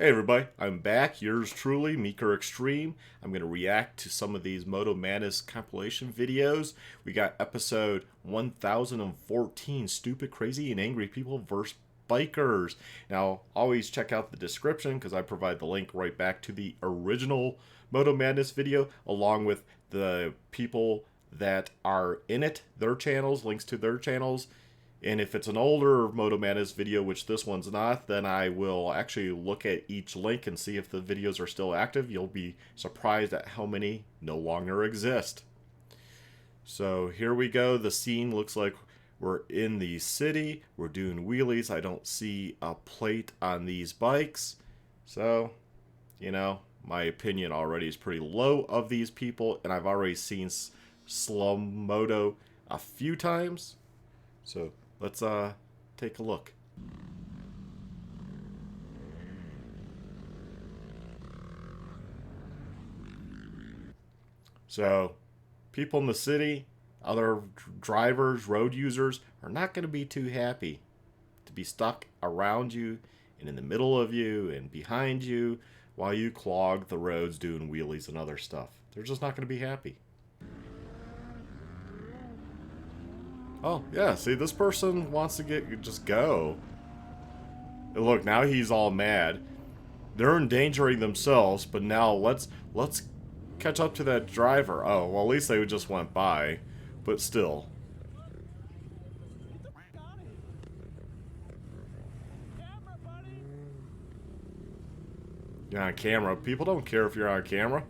Hey everybody, I'm back. Yours truly, Meeker Extreme. I'm going to react to some of these Moto Madness compilation videos. We got episode 1014, Stupid, Crazy, and Angry People vs. Bikers. Now, always check out the description because I provide the link right back to the original Moto Madness video along with the people that are in it, their channels, links to their channels. And if it's an older Moto Madness video, which this one's not, then I will actually look at each link and see if the videos are still active. You'll be surprised at how many no longer exist. So here we go. The scene looks like we're in the city. We're doing wheelies. I don't see a plate on these bikes. So, you know, my opinion already is pretty low of these people. And I've already seen Slum Moto a few times. So let's take a look. So, people in the city, other drivers, road users are not going to be too happy to be stuck around you and in the middle of you and behind you while you clog the roads doing wheelies and other stuff. They're just not going to be happy. Oh, yeah, see, this person wants to just go. And look, now he's all mad. They're endangering themselves, but now let's catch up to that driver. Oh, well, at least they just went by. But still. You're on camera. People don't care if you're on camera.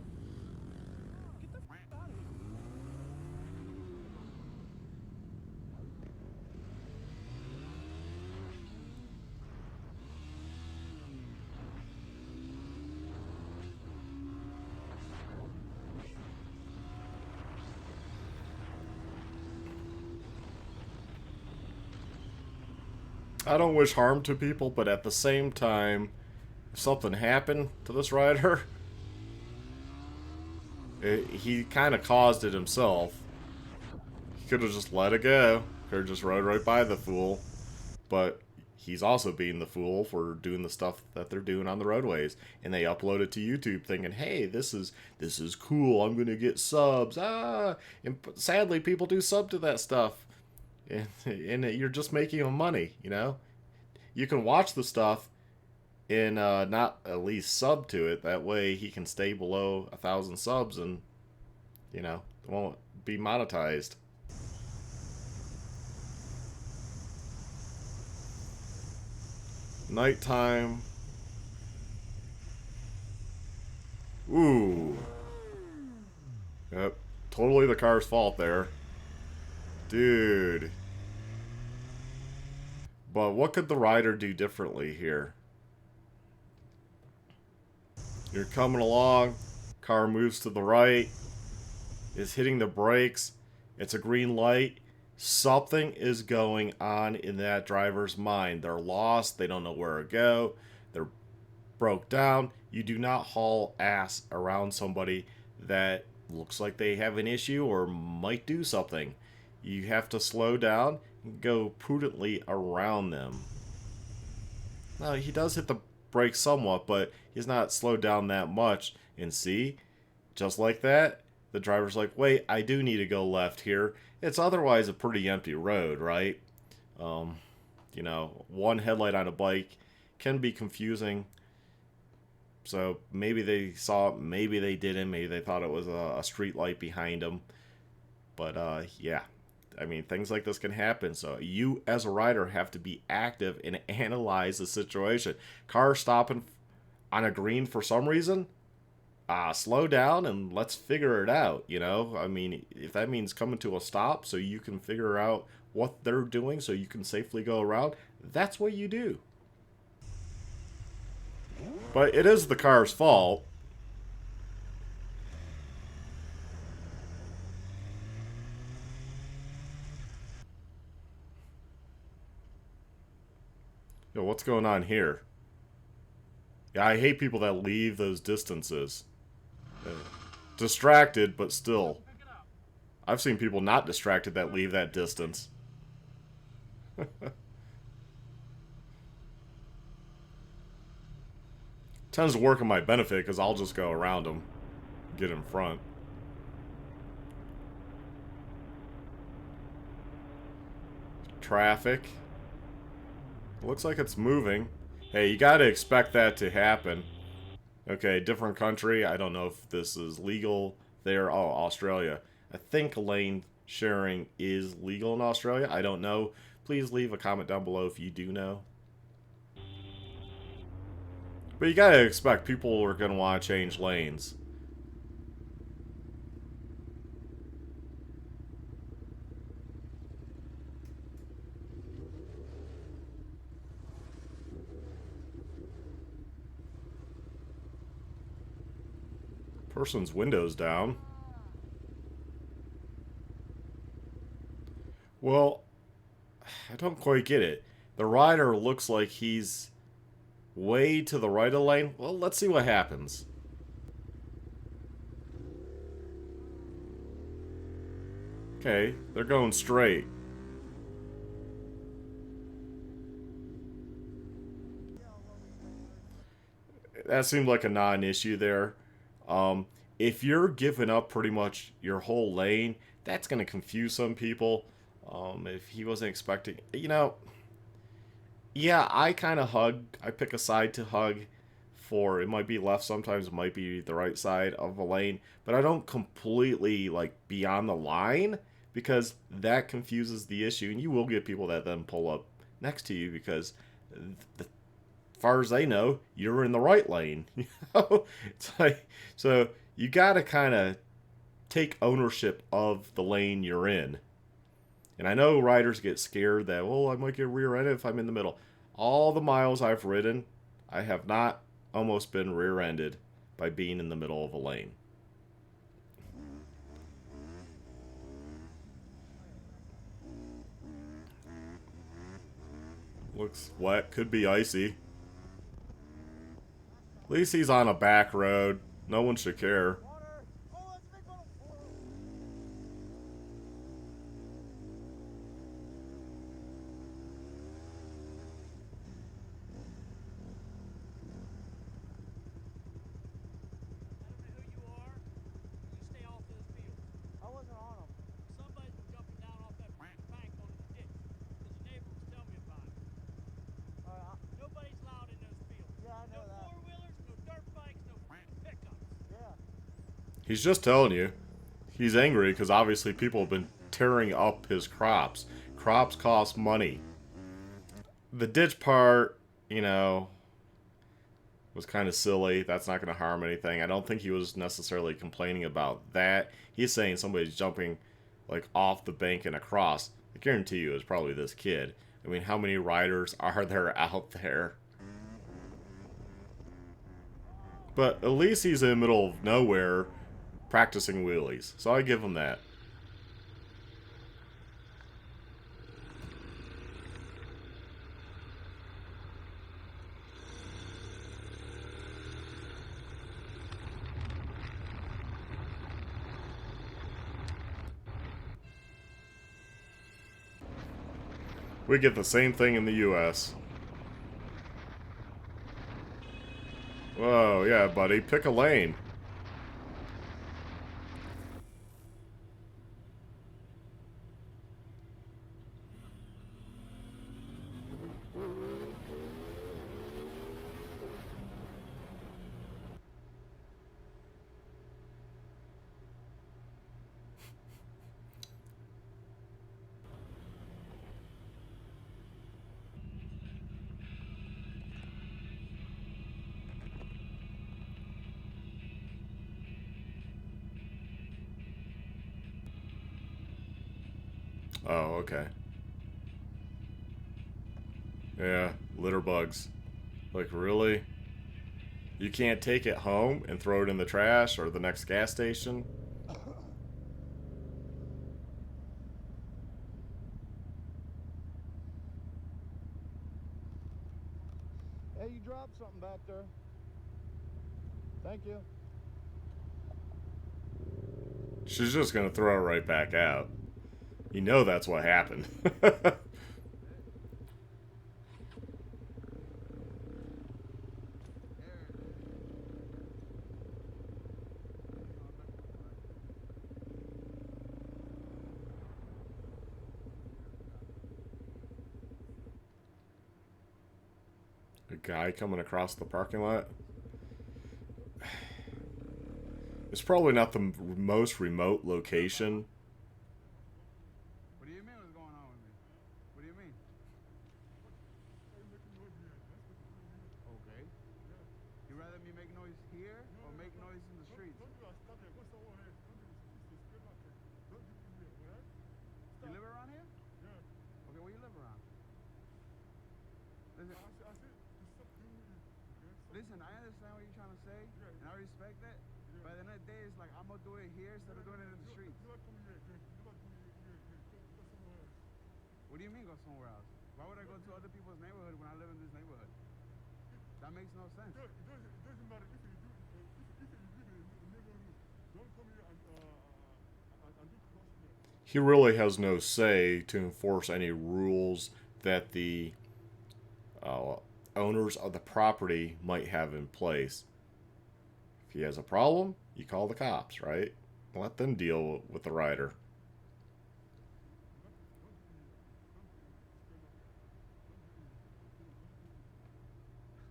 I don't wish harm to people, but at the same time, if something happened to this rider, he kind of caused it himself. He could have just let it go. Could have just rode right by the fool. But he's also being the fool for doing the stuff that they're doing on the roadways. And they upload it to YouTube thinking, hey, this is cool. I'm going to get subs. And sadly, people do sub to that stuff. And you're just making them money, you know? You can watch the stuff and not at least sub to it. That way he can stay below 1,000 subs and, you know, it won't be monetized. Nighttime. Ooh. Yep. Totally the car's fault there. Dude. But what could the rider do differently here? You're coming along. Car moves to the right. Is hitting the brakes. It's a green light. Something is going on in that driver's mind. They're lost. They don't know where to go. They're broke down. You do not haul ass around somebody that looks like they have an issue or might do something. You have to slow down and go prudently around them. Now, he does hit the brakes somewhat, but he's not slowed down that much. And see, just like that, the driver's like, wait, I do need to go left here. It's otherwise a pretty empty road, right? You know, one headlight on a bike can be confusing. So maybe they saw it, maybe they didn't. Maybe they thought it was a street light behind them. But yeah, I mean, things like this can happen. So you, as a rider, have to be active and analyze the situation. Car stopping on a green for some reason, slow down and let's figure it out, you know? I mean, if that means coming to a stop so you can figure out what they're doing so you can safely go around, that's what you do. But it is the car's fault. Yo, what's going on here? Yeah, I hate people that leave those distances. Distracted, but still. I've seen people not distracted that leave that distance. Tends to work in my benefit because I'll just go around them, get in front. Traffic. Looks like it's moving. Hey, you gotta expect that to happen. Okay, different country. I don't know if this is legal there. Oh, Australia. I think lane sharing is legal in Australia. I don't know. Please leave a comment down below if you do know. But you gotta expect people are gonna want to change lanes. Person's windows down. Well, I don't quite get it. The rider looks like he's way to the right of the lane. Well, let's see what happens. Okay, they're going straight. That seemed like a non-issue there. If you're giving up pretty much your whole lane, that's going to confuse some people. If he wasn't expecting, yeah, I kind of hug. I pick a side to hug for. It might be left sometimes, it might be the right side of a lane, but I don't completely like be on the line because that confuses the issue, and you will get people that then pull up next to you because the far as they know, you're in the right lane. It's like, so you got to kind of take ownership of the lane you're in. And I know riders get scared that, well, I might get rear-ended if I'm in the middle. All the miles I've ridden, I have not almost been rear-ended by being in the middle of a lane. Looks wet, could be icy. At least he's on a back road. No one should care. He's just telling you. He's angry because obviously people have been tearing up his crops. Crops cost money. The ditch part, was kind of silly. That's not going to harm anything. I don't think he was necessarily complaining about that. He's saying somebody's jumping like off the bank and across. I guarantee you it's probably this kid. I mean, how many riders are there out there? But at least he's in the middle of nowhere practicing wheelies. So I give him that. We get the same thing in the US. Whoa, yeah, buddy. Pick a lane. Oh, okay. Yeah, litter bugs. Like, really? You can't take it home and throw it in the trash or the next gas station? Hey, you dropped something back there. Thank you. She's just gonna throw it right back out. You know that's what happened. guy coming across the parking lot. It's probably not the most remote location. What do you mean what's going on with me? What do you mean? Okay. You rather me make noise here or make noise in the streets? You live around here? Okay, where you live around? Listen, I understand what you're trying to say, and I respect that. But at the end of the day, it's like I'm gonna do it here instead of doing it in the streets. What do you mean go somewhere else? Why would I go to other people's neighborhood when I live in this neighborhood? That makes no sense. It doesn't matter if you live in a neighborhood. Don't come here and do crosswalk. He really has no say to enforce any rules that the owners of the property might have in place. If he has a problem, you call the cops, right? Let them deal with the rider.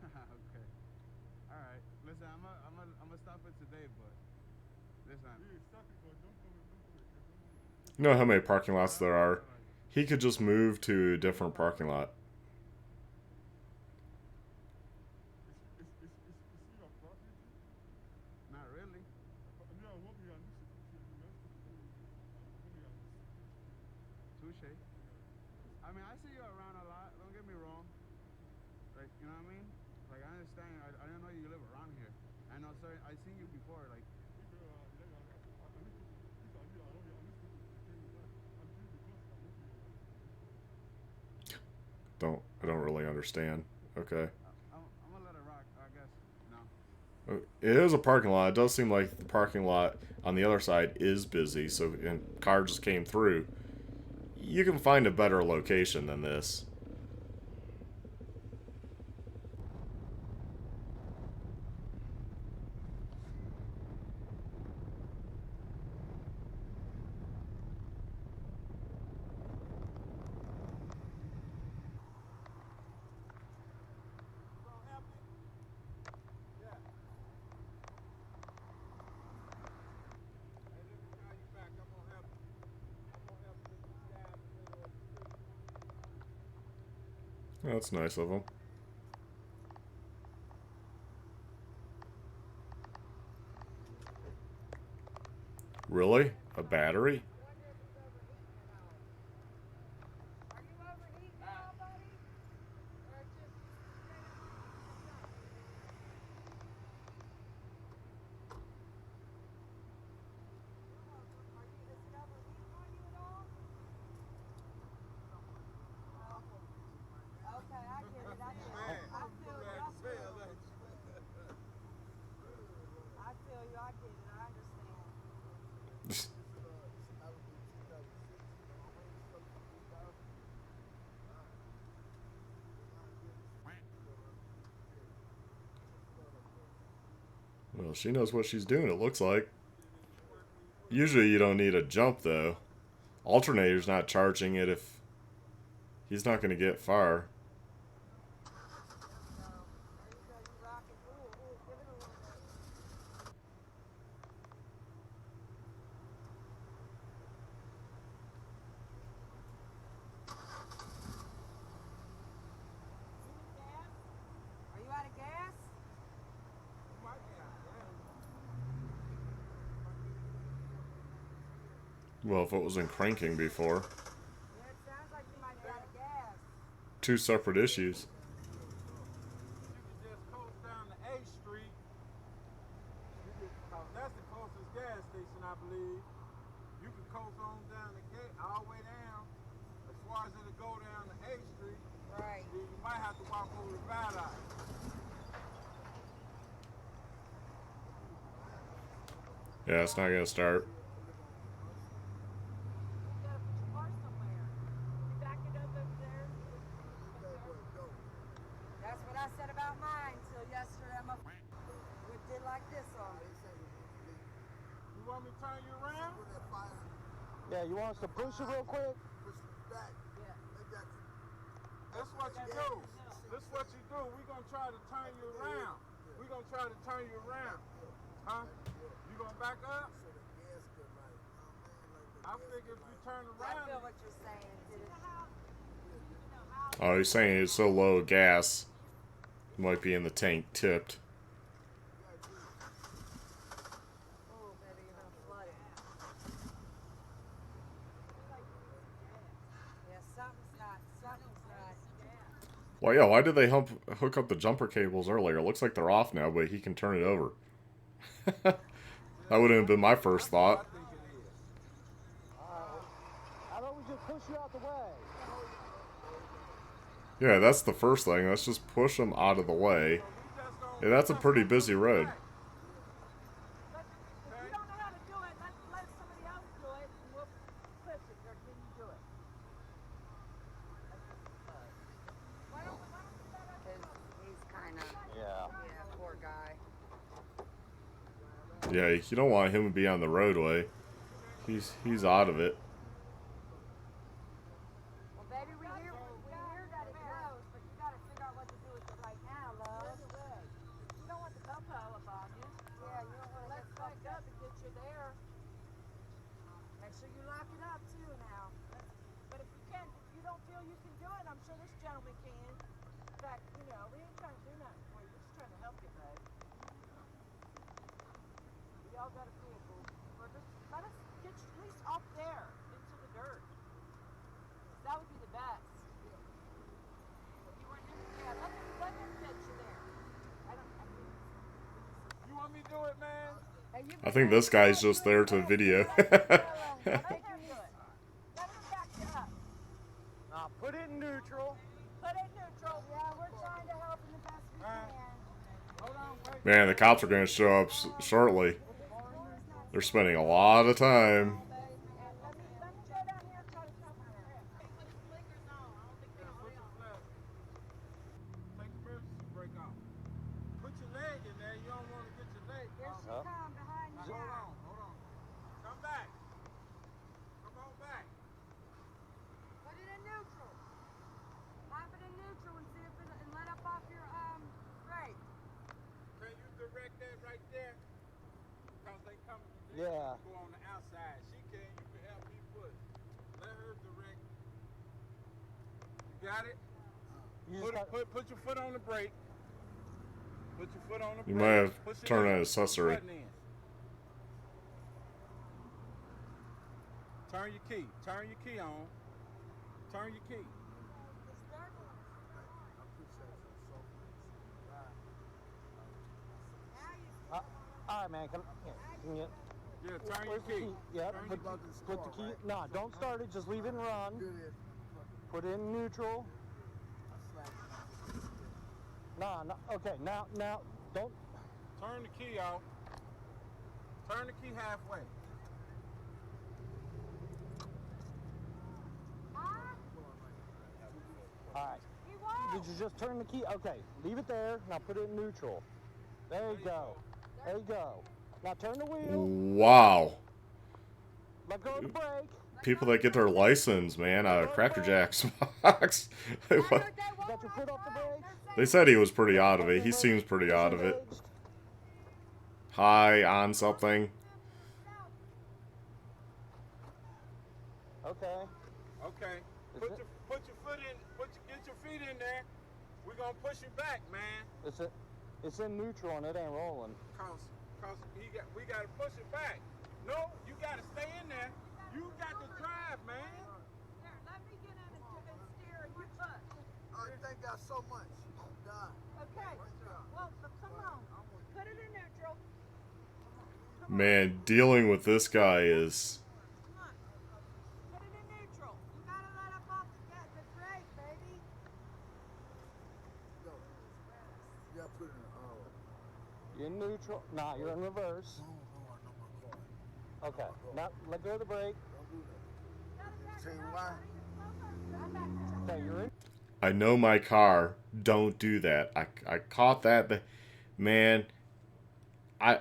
Okay. All right. Listen, I'm gonna stop it today, but listen. You know how many parking lots there are? He could just move to a different parking lot. Not really. Touche. I mean, I see you around a lot. Don't get me wrong. Like, you know what I mean? Like, I understand. I didn't know you live around here. I know, sir. I seen you before. Like. I don't really understand. Okay. I'm gonna let it rock, I guess. No. It is a parking lot. It does seem like the parking lot on the other side is busy, so and car just came through. You can find a better location than this. That's nice of him. Really? A battery? Well, she knows what she's doing, it looks like. Usually you don't need a jump, though. Alternator's not charging it if he's not going to get far. Well, if it wasn't cranking before. It sounds like you might be out of gas. Two separate issues. You can just coast down to A Street. That's the closest gas station, I believe. You can coast on down the gate, all the way down. As far as it'll go down to A Street, Right. then you might have to walk over the viaduct. Yeah, it's not going to start. You gotta put your car somewhere. You back it up there. That's what I said about mine till yesterday. We did like this on me. You want me to turn you around? Yeah, you want us to push it real quick? Yeah. That's what you do. This is what you do. We're going to try to turn you around. We're going to try to turn you around. Huh? You going to back up? I figure if you turn I around. feel what you're saying. Oh, he's saying it's so low gas. Might be in the tank tipped. Oh, baby, you're gonna flood it. Yeah, something's not. Well, yeah, why did they hook up the jumper cables earlier? It looks like they're off now, but he can turn it over. That would have been my first thought. I think it is. How about we just push you out the way? Yeah, that's the first thing. Let's just push them out of the way. Yeah, that's a pretty busy road. If you don't know how to do it, let somebody else do it, and we'll push it. Or can you do it? Why don't he's kind of, Yeah. poor guy. Yeah, you don't want him to be on the roadway. He's out of it. Well, baby, we hear that it goes, but you got to figure out what to do with it right now, love. You don't want the popo up on you. Yeah, you don't want to get fucked up and get you there. Make sure you lock it up too now. But if you can't, if you don't feel you can do it, I'm sure this gentleman can. In fact, we ain't trying to do nothing for you. We're just trying to help you, babe. We all got a vehicle. Just let us get you at least up there into the dirt. That would be the best. Yeah, let them get you there. You want me to do it, man? I think this guy's just there to video. Put it in neutral. Put it neutral. Yeah, we're trying to help in the best we can. Hold on, wait. Man, the cops are going to show up shortly. They're spending a lot of time. Let me go down here and try to stop her. Put the flat. Take the emergency brake off. Put your leg in there. You don't want to get your leg Here off. she come behind you. Hold on. Come back. Come on back. Put it in neutral. Pop it in neutral and see if it and let up off your brake. Can you direct that right there? Because they come. Yeah. Go on the outside. She can. You can help me push. Let her direct. You got it? Put your foot on the brake. Put your foot on the brake. You might have Push it turned in. an accessory. Button in. Turn your key. Turn your key on. Turn your key. All right, man. Can you? Yeah, turn your Where's the key. key? Yeah, Turn put your the key. No, don't start it. Just leave it and run. Put it in neutral. No. Okay, now, don't. Turn the key off. Turn the key halfway. All right. Did you just turn the key? Okay, leave it there. Now put it in neutral. There you go. There you go. Now turn the wheel. Wow. Let go of the brake. People that get their license, man, out of Cracker Jack's box. You got your foot off the brake. They said he was pretty out of it. He seems pretty out of it. Engaged. High on something. Okay. Okay. Put your foot in. Get your feet in there. We're gonna push you back, man. It's in neutral and it ain't rolling. Cause we gotta push it back. No, you gotta stay in there. You got to drive, man. Here, let me get in and steer and you push. Thank y'all so much. God. Okay. Well, come on. Put it in neutral. Man, dealing with this guy is... Come on. Put it in neutral. You gotta let up off the brake, baby. Go. You gotta put it in. You're in neutral. Nah, you're in reverse. No, I know my car. Okay. Now let go of the brake. Don't do that. Tell you why. Okay, you're in. I know my car. Don't do that. I caught that. But man, I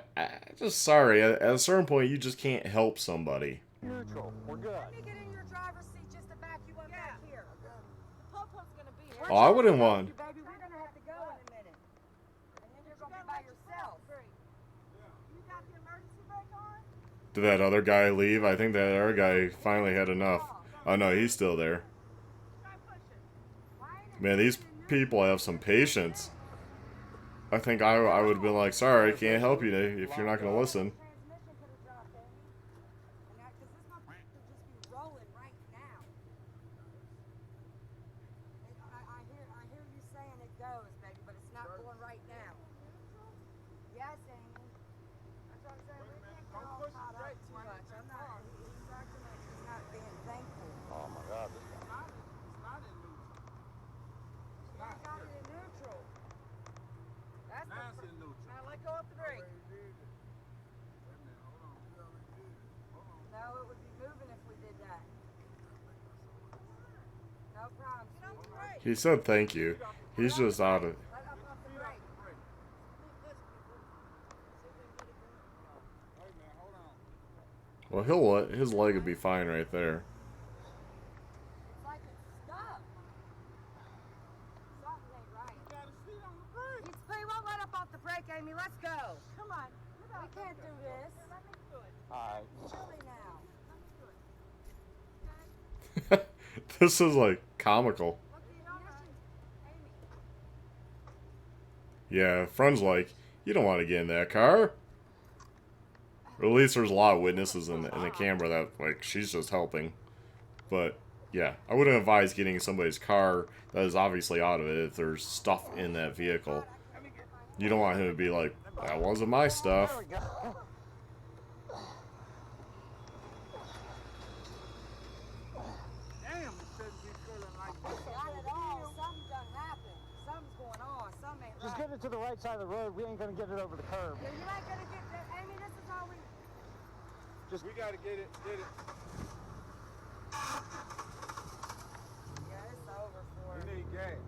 just sorry. At a certain point, you just can't help somebody. Neutral. We're good. Let me get in your driver's seat just to back you up back here. The popo's gonna be here. Oh, I wouldn't want. Baby, we're gonna by yourself. You got the emergency brake on? Did that other guy leave? I think that other guy finally had enough. Oh no, he's still there. Try pushing. Why ain't it Man, these moving in people have some patience. I think I would have been like, sorry, I can't help you if you're not going to listen. Transmission could have dropped, Amy. And that, because this motherfucker could just be rolling right now. I hear you saying it goes, baby, but it's not going right now. Yes, Amy. That's what I'm saying. We can't get all caught up too much. I'm not. He's acting like he's not being thankful. Oh my God. It's not in neutral. It's I not. got it in neutral. That's Now the it's in neutral. Now let go of the brake. Wait a minute, hold on. No, it would be moving if we did that. No problem. Get on the brake. He said thank you. He's just out of... Let up off the brake. Wait a minute, hold on. Well, his leg would be fine right there. It's like it's stuck. Something ain't right. You got a seat on the brake. He won't let up off the brake, Amy. Let's go. Come on. We can't do this. Let me do it. All right. Really now. Let me do it. This is like comical. Look, the ignition's... Amy. Yeah, friend's like, you don't want to get in that car. Or at least there's a lot of witnesses in the camera that, like, she's just helping. But, yeah, I wouldn't advise getting in somebody's car that is obviously out of it if there's stuff in that vehicle. You don't want him to be like, that wasn't my stuff. There we go. Damn, it shouldn't be feeling like this. Not at all. Something done happened. Something's going on. Something ain't Just right. get it to the right side of the road. We ain't gonna get it over the curb. You're not gonna get that. Amy, this is how we... We gotta get it. Yeah, it's over for We her. need gas.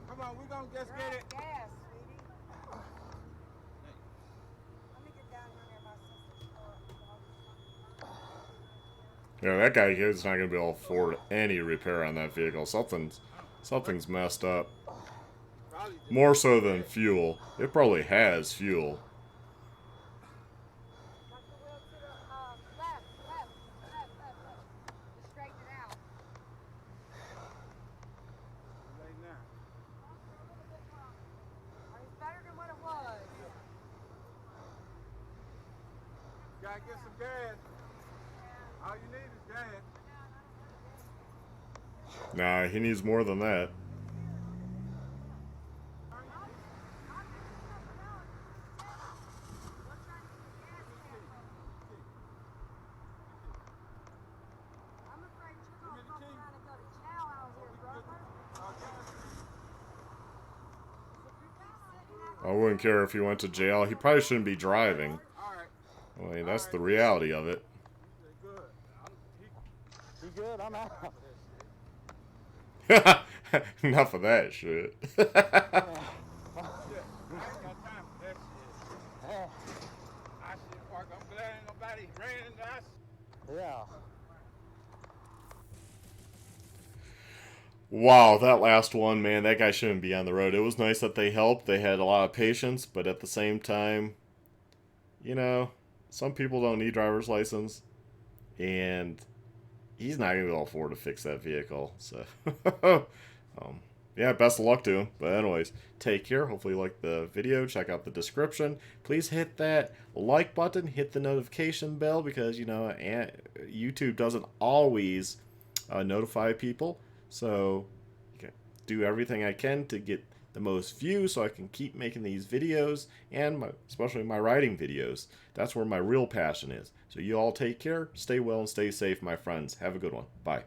Come on, we gonna just You're get out it. of gas, sweetie. Let me get down here near my sister's car. Yeah, that guy is not going to be able to afford any repair on that vehicle. Something's messed up. Probably just More so than fuel. It probably has fuel. Cut the wheel to the left. Just straighten it out. right now. It's better than what it was. Gotta get some gas. All you need is gas. Nah, he needs more than that. I'm afraid you're gonna fuck around and go to jail out here, brother. I wouldn't care if he went to jail. He probably shouldn't be driving. All right. I mean, that's the reality of it. Good. You good? I'm out. Enough of that shit. I ain't got time for that shit. Yeah. I should work. I'm glad ain't nobody ran into us. Yeah. Wow, that last one, man, that guy shouldn't be on the road. It was nice that they helped. They had a lot of patience, but at the same time, you know, some people don't need driver's license, and he's not going to be able to afford to fix that vehicle. So, yeah, best of luck to him. But anyways, take care. Hopefully you liked the video. Check out the description. Please hit that like button. Hit the notification bell because, you know, YouTube doesn't always notify people. So, do everything I can to get the most views so I can keep making these videos and especially my riding videos. That's where my real passion is. So you all take care, stay well, and stay safe, my friends. Have a good one. Bye.